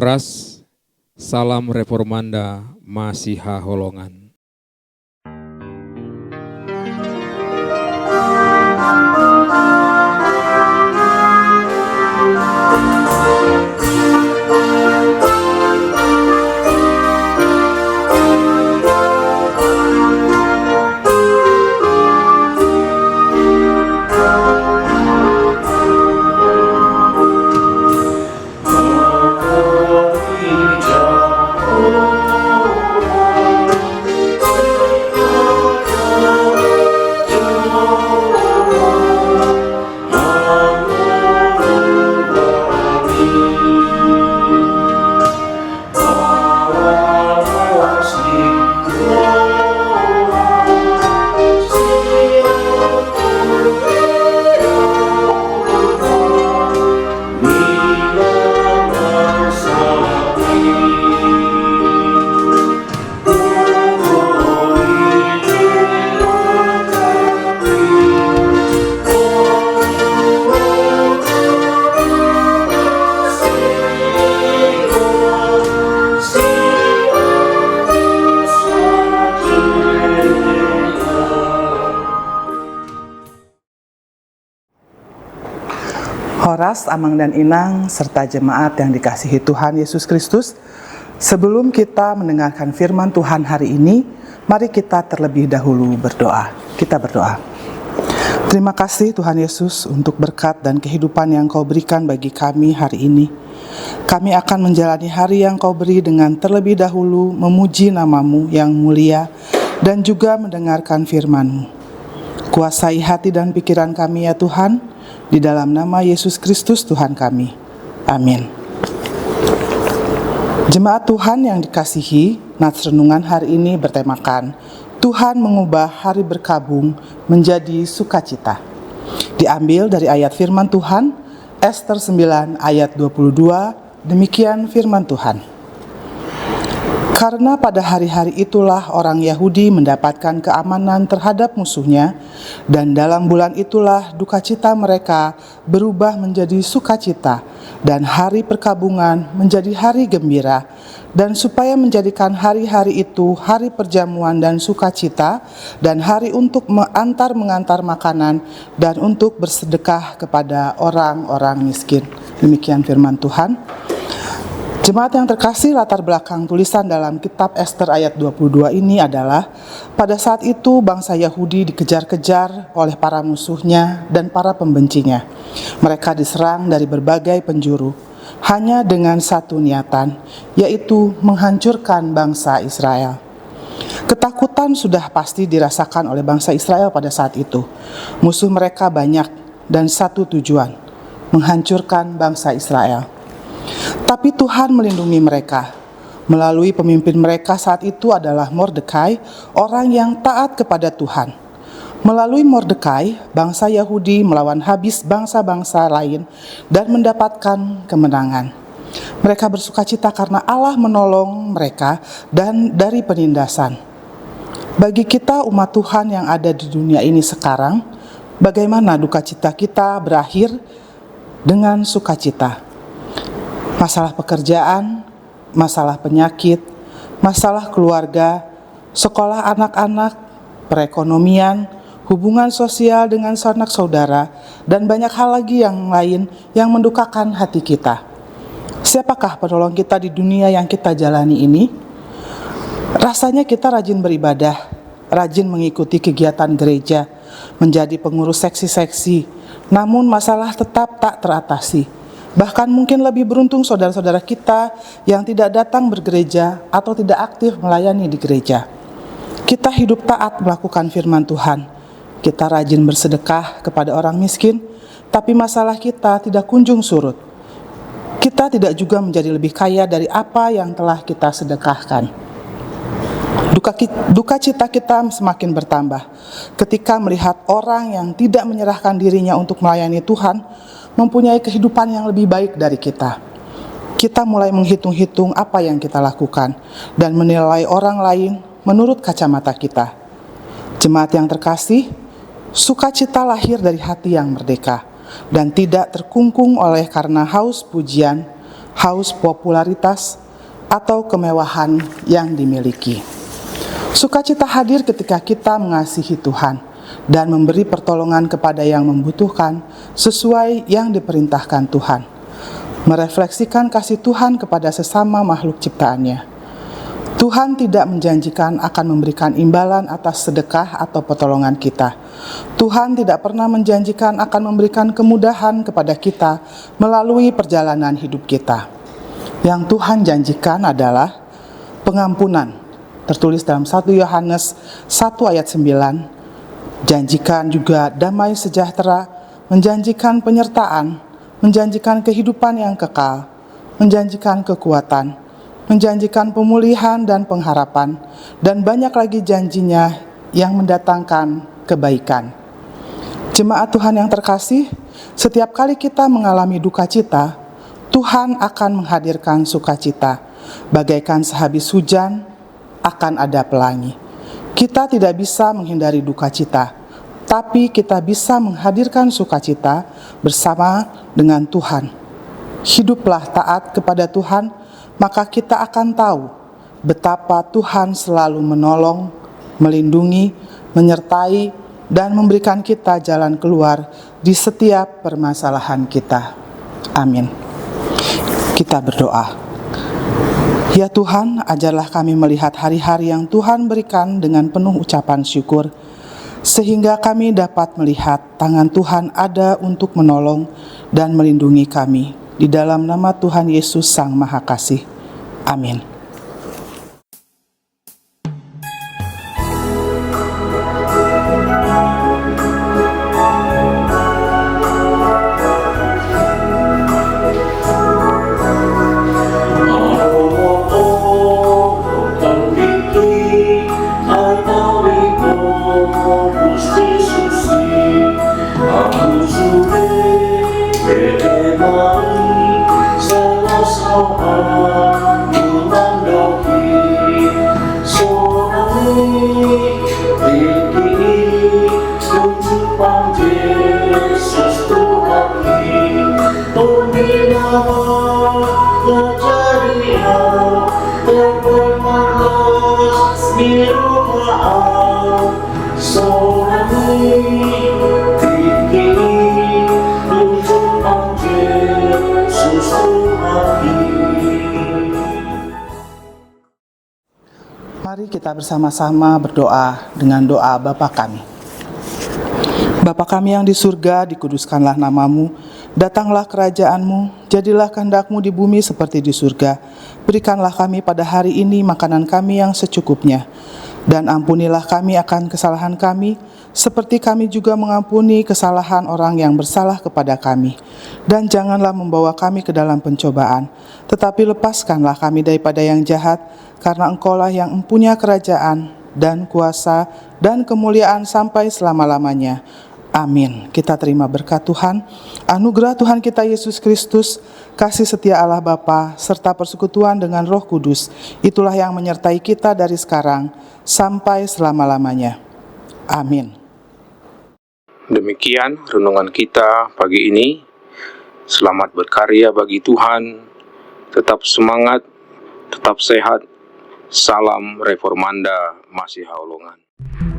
Horas, salam reformanda Masiha Holongan. Horas, Amang dan Inang, serta jemaat yang dikasihi Tuhan Yesus Kristus, sebelum kita mendengarkan firman Tuhan hari ini, mari kita terlebih dahulu berdoa. Kita berdoa. Terima kasih Tuhan Yesus untuk berkat dan kehidupan yang Kau berikan bagi kami hari ini. Kami akan menjalani hari yang Kau beri dengan terlebih dahulu memuji nama-Mu yang mulia dan juga mendengarkan firman-Mu. Kuasai hati dan pikiran kami ya Tuhan, di dalam nama Yesus Kristus Tuhan kami. Amin. Jemaat Tuhan yang dikasihi, nats renungan hari ini bertemakan Tuhan mengubah hari berkabung menjadi sukacita. Diambil dari ayat firman Tuhan, Ester 9 ayat 22, demikian firman Tuhan. Karena pada hari-hari itulah orang Yahudi mendapatkan keamanan terhadap musuhnya, dan dalam bulan itulah dukacita mereka berubah menjadi sukacita, dan hari perkabungan menjadi hari gembira, dan supaya menjadikan hari-hari itu hari perjamuan dan sukacita, dan hari untuk mengantar makanan, dan untuk bersedekah kepada orang-orang miskin. Demikian firman Tuhan. Jemaat yang terkasih, latar belakang tulisan dalam kitab Ester ayat 22 ini adalah pada saat itu bangsa Yahudi dikejar-kejar oleh para musuhnya dan para pembencinya. Mereka diserang dari berbagai penjuru hanya dengan satu niatan, yaitu menghancurkan bangsa Israel. Ketakutan sudah pasti dirasakan oleh bangsa Israel pada saat itu. Musuh mereka banyak dan satu tujuan, menghancurkan bangsa Israel. Tapi Tuhan melindungi mereka. Melalui pemimpin mereka saat itu adalah Mordekai, orang yang taat kepada Tuhan. Melalui Mordekai, bangsa Yahudi melawan habis bangsa-bangsa lain dan mendapatkan kemenangan. Mereka bersukacita karena Allah menolong mereka dan dari penindasan. Bagi kita umat Tuhan yang ada di dunia ini sekarang, bagaimana duka cita kita berakhir dengan sukacita? Masalah pekerjaan, masalah penyakit, masalah keluarga, sekolah anak-anak, perekonomian, hubungan sosial dengan sanak saudara, dan banyak hal lagi yang lain yang mendukakan hati kita. Siapakah penolong kita di dunia yang kita jalani ini? Rasanya kita rajin beribadah, rajin mengikuti kegiatan gereja, menjadi pengurus seksi-seksi, namun masalah tetap tak teratasi. Bahkan mungkin lebih beruntung saudara-saudara kita yang tidak datang bergereja atau tidak aktif melayani di gereja. Kita hidup taat melakukan firman Tuhan. Kita rajin bersedekah kepada orang miskin, tapi masalah kita tidak kunjung surut. Kita tidak juga menjadi lebih kaya dari apa yang telah kita sedekahkan. Duka cita kita semakin bertambah ketika melihat orang yang tidak menyerahkan dirinya untuk melayani Tuhan mempunyai kehidupan yang lebih baik dari kita. Kita mulai menghitung-hitung apa yang kita lakukan dan menilai orang lain menurut kacamata kita. Jemaat yang terkasih, sukacita lahir dari hati yang merdeka dan tidak terkungkung oleh karena haus pujian, haus popularitas, atau kemewahan yang dimiliki. Sukacita hadir ketika kita mengasihi Tuhan dan memberi pertolongan kepada yang membutuhkan sesuai yang diperintahkan Tuhan. Merefleksikan kasih Tuhan kepada sesama makhluk ciptaannya. Tuhan tidak menjanjikan akan memberikan imbalan atas sedekah atau pertolongan kita. Tuhan tidak pernah menjanjikan akan memberikan kemudahan kepada kita melalui perjalanan hidup kita. Yang Tuhan janjikan adalah pengampunan, tertulis dalam 1 Yohanes 1 ayat 9. Janjikan juga damai sejahtera, menjanjikan penyertaan, menjanjikan kehidupan yang kekal, menjanjikan kekuatan, menjanjikan pemulihan dan pengharapan, dan banyak lagi janjinya yang mendatangkan kebaikan. Jemaat Tuhan yang terkasih, setiap kali kita mengalami duka cita, Tuhan akan menghadirkan sukacita. Bagaikan sehabis hujan, akan ada pelangi. Kita tidak bisa menghindari duka cita, tapi kita bisa menghadirkan sukacita bersama dengan Tuhan. Hiduplah taat kepada Tuhan, maka kita akan tahu betapa Tuhan selalu menolong, melindungi, menyertai, dan memberikan kita jalan keluar di setiap permasalahan kita. Amin. Kita berdoa. Ya Tuhan, ajarlah kami melihat hari-hari yang Tuhan berikan dengan penuh ucapan syukur, sehingga kami dapat melihat tangan Tuhan ada untuk menolong dan melindungi kami. Di dalam nama Tuhan Yesus Sang Maha Kasih. Amin. Mari kita bersama-sama berdoa dengan doa Bapa kami. Bapa kami yang di surga, dikuduskanlah namamu, datanglah kerajaan-Mu, jadilah kehendak-Mu di bumi seperti di surga. Berikanlah kami pada hari ini makanan kami yang secukupnya, dan ampunilah kami akan kesalahan kami, seperti kami juga mengampuni kesalahan orang yang bersalah kepada kami. Dan janganlah membawa kami ke dalam pencobaan, tetapi lepaskanlah kami daripada yang jahat, karena Engkau-lah yang mempunyai kerajaan dan kuasa dan kemuliaan sampai selama-lamanya. Amin. Kita terima berkat Tuhan, anugerah Tuhan kita Yesus Kristus, kasih setia Allah Bapa, serta persekutuan dengan Roh Kudus, itulah yang menyertai kita dari sekarang sampai selama-lamanya. Amin. Demikian renungan kita pagi ini. Selamat berkarya bagi Tuhan. Tetap semangat, tetap sehat. Salam Reformanda Masiha Holongan.